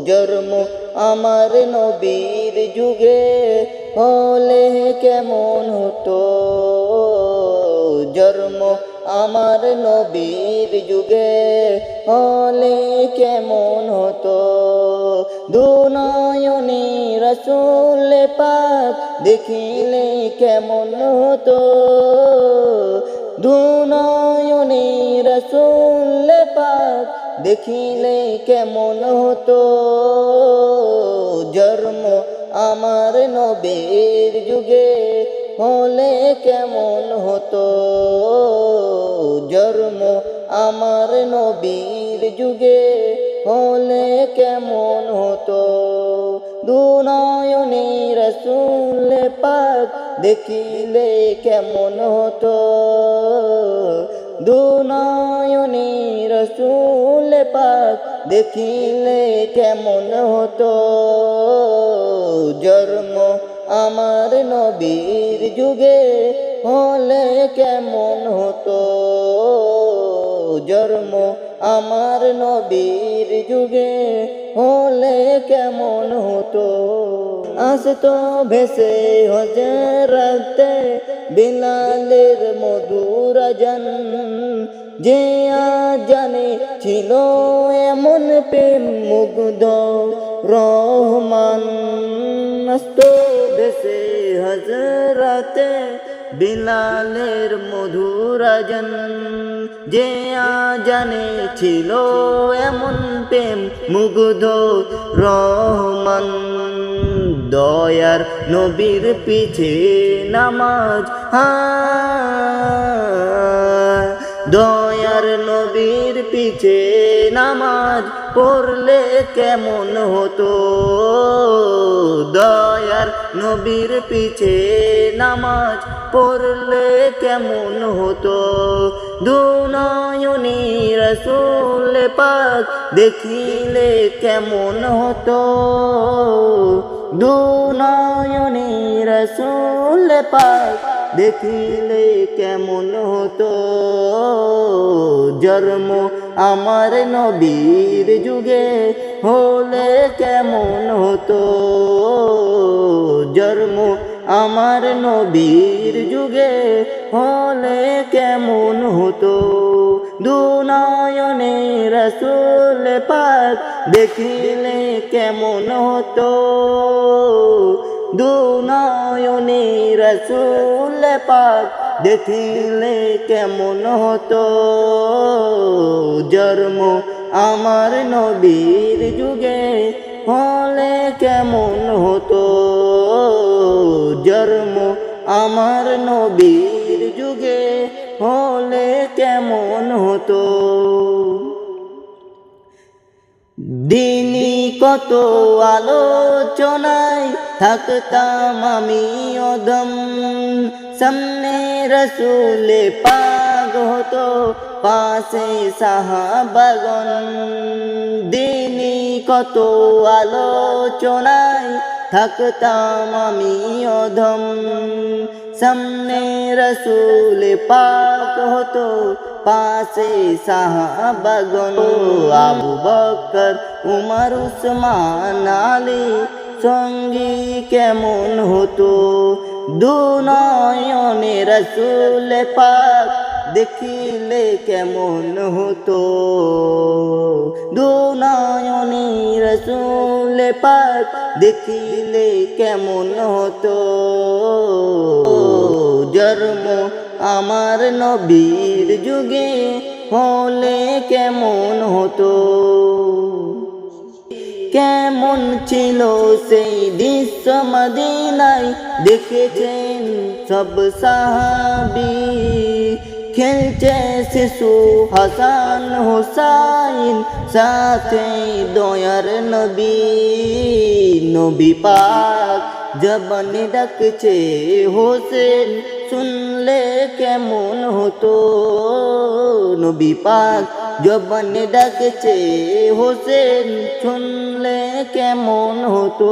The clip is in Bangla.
জন্ম আমার নবীর যুগে হলে কেমন হতো। জন্ম আমার নবীর যুগে হলে কেমন হতো। দুনয়নে রাসূল পাক দেখিলে কেমন হতো। দুনয়নে রাসূল পাক দেখিলে কেমন হতো। জন্ম আমার নবীর যুগে হলে কেমন হতো। জন্ম আমার নবীর যুগে হলে কেমন হতো। দুনয়নে রাসূল পাক দেখিলে কেমন হতো। দুনয়নে রাসূল পাক দেখিলে কেমন হতো। জন্ম আমার নবীর যুগে হলে কেমন হতো। জন্ম আমার নবীর যুগে হলে কেমন হতো। আসতো ভেসে হযরতে বিলালের মধুর আযান, যে আযানে ছিল এমন প্রেম মুগ্ধ রহমান। আসতো ভেসে হযরতে বিলালের মধুর আযান, যে আযানে ছিল এমন প্রেম মুগ্ধ রহমান। দয়ার নবীর পিছে নামাজ, দয়ার নবীর পিছে নামাজ পড়লে কেমন হতো। দয়ার নবীর পিছে নামাজ পড়লে কেমন হতো। দুনয়নে রাসূল পাক দেখিলে কেমন হতো। দুনয়নে রাসূল পাক দেখিলে কেমন হতো। জন্ম আমার নবীর যুগে হলে কেমন হতো। জন্ম আমার নবীর যুগে হলে কেমন হতো। দুনয়নে রাসূল পাক দেখিলে কেমন হতো। দুনয়নে রাসূল পাক দেখিলে কেমন হতো। জন্ম আমার নবীর যুগে হলে কেমন হতো। জন্ম আমার নবীর যুগে হলে কেমন হতো। দিনই কত আলোচনায় থাকতাম আমি অদম, সামনে রাসূল পাক হতো পাশে সাহাবাগণ। দিনই কত আলোচনায় থাকতাম আমি অধম, সামনে রাসূল পাক হতো পাশে সাহাবাগণ। আবু বকর উমর উসমান আলী সঙ্গী কেমন হতো। দুনয়নে রাসূল পাক দেখিলে কেমন হতো। দুনয়নে রাসূল পাক দেখিলে কেমন হতো। জন্ম আমার নবীর যুগে হলে কেমন হতো। কেমন ছিল সেই দৃশ্য মদিনায় দেখেছেন সব সাহাবী। খেলছে শিশু হাসান হুসাইন সাথে দয়ার নবী। নবী পাক জবানে ডাকছে হোসেন, শুনলে কেমন হতো। নবী পাক জবানে ডাকছে হোসেন, শুনলে কেমন হতো।